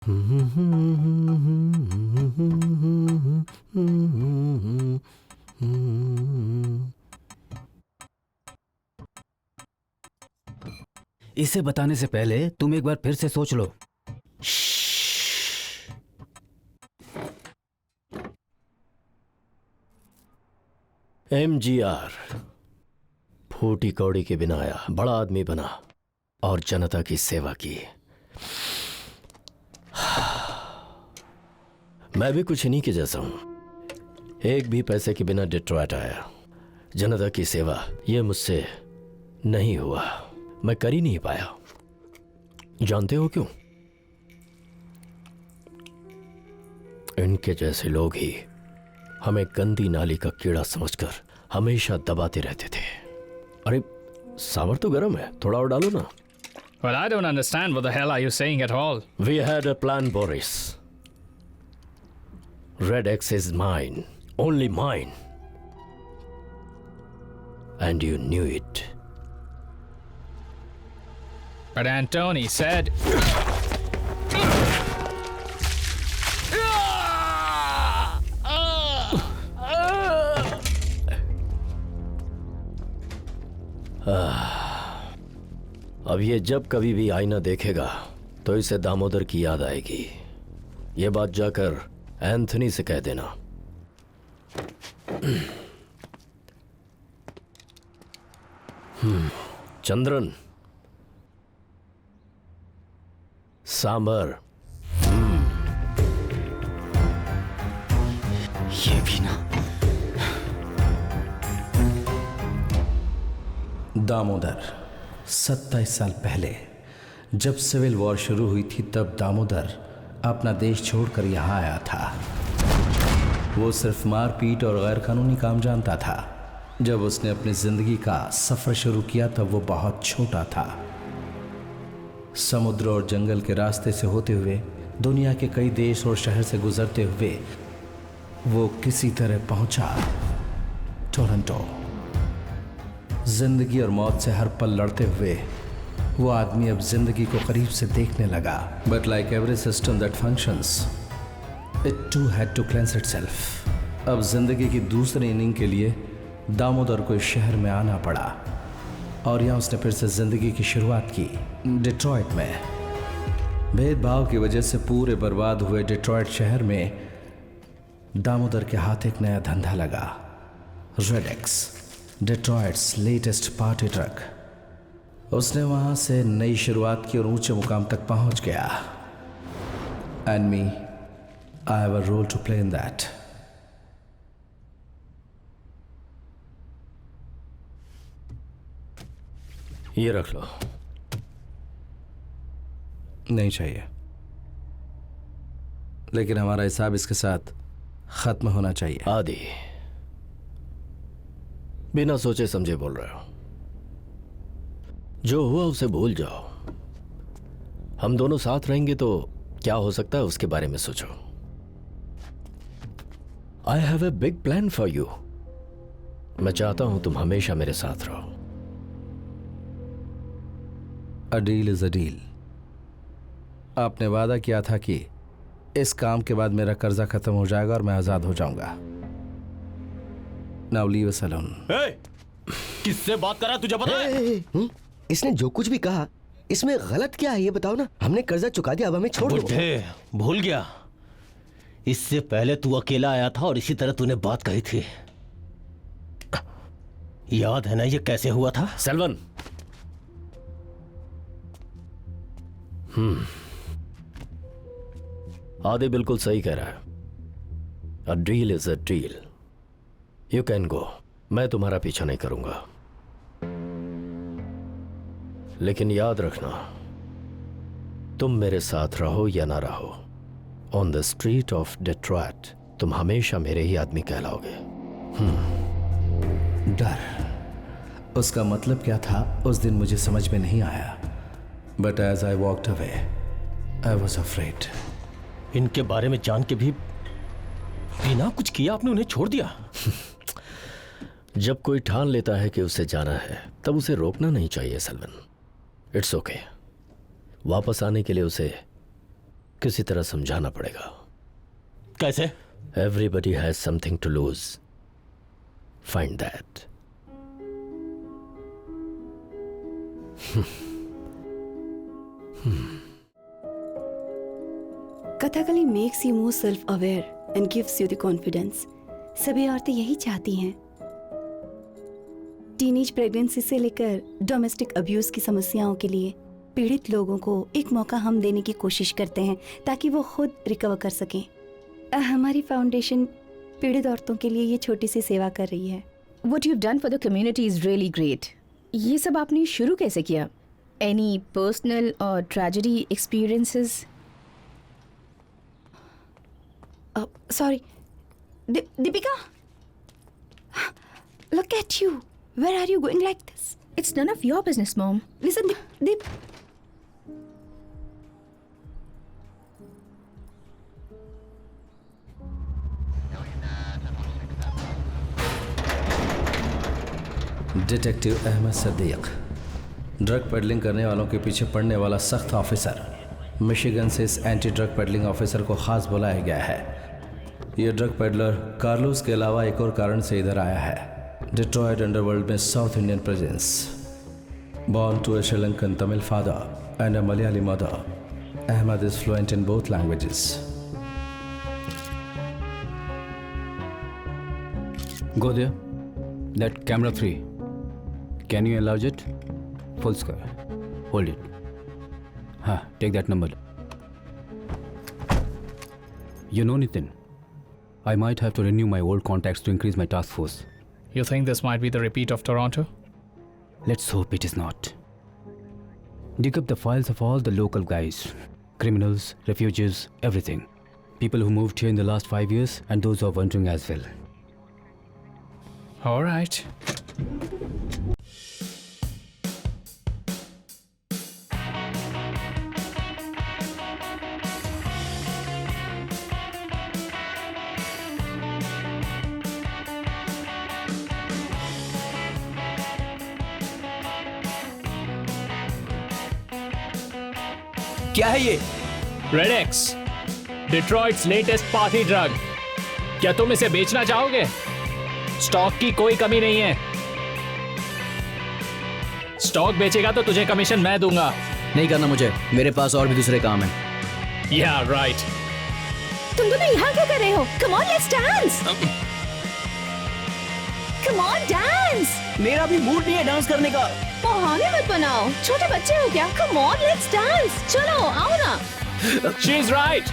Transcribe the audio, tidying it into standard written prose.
इसे बताने से पहले तुम एक बार फिर से सोच लो। MGR फूटी कौड़ी के बिना आया, बड़ा आदमी बना और जनता की सेवा की। मैं भी कुछ इन्हीं के जैसा हूं। एक भी पैसे के बिना डिट्रॉयट आया। जनता की सेवा ये मुझसे नहीं हुआ, मैं कर ही नहीं पाया। जानते हो क्यों? इनके जैसे लोग ही हमें गंदी नाली का कीड़ा समझकर हमेशा दबाते रहते थे। अरे सांभर तो गर्म है, थोड़ा और डालो ना। Well, I don't understand what the hell are you saying at all. We had a plan, Boris. Red X is mine, only mine. And you knew it. But Antony said... अब ये जब कभी भी आईना देखेगा तो इसे दामोदर की याद आएगी। ये बात जाकर एंथनी से कह देना। चंद्रन, सांबर। ये भी ना। दामोदर 27 साल पहले जब सिविल वॉर शुरू हुई थी, तब दामोदर अपना देश छोड़कर यहाँ आया था। वो सिर्फ मारपीट और गैर कानूनी काम जानता था। जब उसने अपनी जिंदगी का सफर शुरू किया तब वो बहुत छोटा था। समुद्र और जंगल के रास्ते से होते हुए, दुनिया के कई देश और शहर से गुजरते हुए वो किसी तरह पहुंचा टोरंटो। जिंदगी और मौत से हर पल लड़ते हुए वो आदमी अब जिंदगी को करीब से देखने लगा। But like every system that functions, it too had to cleanse itself. अब जिंदगी की दूसरी इनिंग के लिए दामोदर को इस शहर में आना पड़ा और यहाँ उसने फिर से जिंदगी की शुरुआत की, डिट्रॉयट में। भेदभाव की वजह से पूरे बर्बाद हुए डिट्रॉयट शहर में दामोदर के हाथ एक नया धंधा लगा, red X, Detroit's latest party truck. उसने वहां से नई शुरुआत की और ऊंचे मुकाम तक पहुंच गया। And me, I have a role to play in that. ये रख लो। नहीं चाहिए, लेकिन हमारा हिसाब इसके साथ खत्म होना चाहिए। आदि, बिना सोचे समझे बोल रहे हो। जो हुआ उसे भूल जाओ। हम दोनों साथ रहेंगे तो क्या हो सकता है उसके बारे में सोचो। I have a big plan for you. मैं चाहता हूं तुम हमेशा मेरे साथ रहो। A deal is a deal. आपने वादा किया था कि इस काम के बाद मेरा कर्जा खत्म हो जाएगा और मैं आजाद हो जाऊंगा। Now leave us alone. किससे बात कर रहा है तुझे पता है? इसने जो कुछ भी कहा इसमें गलत क्या है ये बताओ ना। हमने कर्जा चुका दिया, अब हमें छोड़ दो। बुढ़े, भूल गया? इससे पहले तू अकेला आया था और इसी तरह तूने बात कही थी। याद है ना ये कैसे हुआ था? सेल्वन, आदि बिल्कुल सही कह रहा है। A deal is a deal. You can go. मैं तुम्हारा पीछा नहीं करूंगा, लेकिन याद रखना, तुम मेरे साथ रहो या ना रहो, on the street of Detroit तुम हमेशा मेरे ही आदमी कहलाओगे। डर, उसका मतलब क्या था उस दिन मुझे समझ में नहीं आया। But as I walked away I was afraid. इनके बारे में जान के भी बिना कुछ किया आपने उन्हें छोड़ दिया। जब कोई ठान लेता है कि उसे जाना है तब उसे रोकना नहीं चाहिए सेल्वन। It's okay. वापस आने के लिए उसे किसी तरह समझाना पड़ेगा। कैसे? Everybody has something to lose, find that. Kathakali makes you more self aware and gives you the confidence. सभी औरतें यही चाहती हैं। टीनेज प्रेगनेंसी से लेकर डोमेस्टिक अब्यूज की समस्याओं के लिए पीड़ित लोगों को एक मौका हम देने की कोशिश करते हैं ताकि वो खुद रिकवर कर सकें। हमारी फाउंडेशन पीड़ित औरतों के लिए ये छोटी सी सेवा कर रही है। What you've done for the community is really great. ये सब आपने शुरू कैसे किया? Any personal or tragedy experiences? Sorry, Deepika, look at you. Where are you going like this? It's none of your business, Mom. Listen, Deep. Detective Ahmed Sadiq, drug peddling करने वालों के पीछे पड़ने वाला सख्त ऑफिसर। मिशिगन से इस एंटी ड्रग पेडलिंग ऑफिसर को खास बुलाया गया है। ये ड्रग पेडलर कार्लोस के अलावा एक और कारण से इधर आया है। डिट्रॉयट अंडरवर्ल्ड में south Indian presence. Born to a Sri Lankan Tamil father and a Malayali mother, Ahmed is fluent in both languages. Go there. That camera 3. Can you enlarge it? Full square. Hold it. Take that number. You know, Nitin, I might have to renew my old contacts to increase my task force. You think this might be the repeat of Toronto? Let's hope it is not. Dig up the files of all the local guys. Criminals, refugees, everything. People who moved here in the last 5 years and those who are wandering as well. All right. क्या है ये? Red X, Detroit's latest party drug. क्या तुम इसे बेचना चाहोगे? Stock की कोई कमी नहीं है। स्टॉक बेचेगा तो तुझे कमीशन मैं दूंगा। नहीं करना मुझे, मेरे पास और भी दूसरे काम हैं। Yeah, right. तुम दोनों यहाँ क्या कर रहे हो? Come on, let's dance. Come on, dance. मेरा भी मूड नहीं है डांस करने का। बहाने मत बनाओ, छोटे बच्चे हो क्या? Come on, let's dance. चलो, आओ ना। She's right.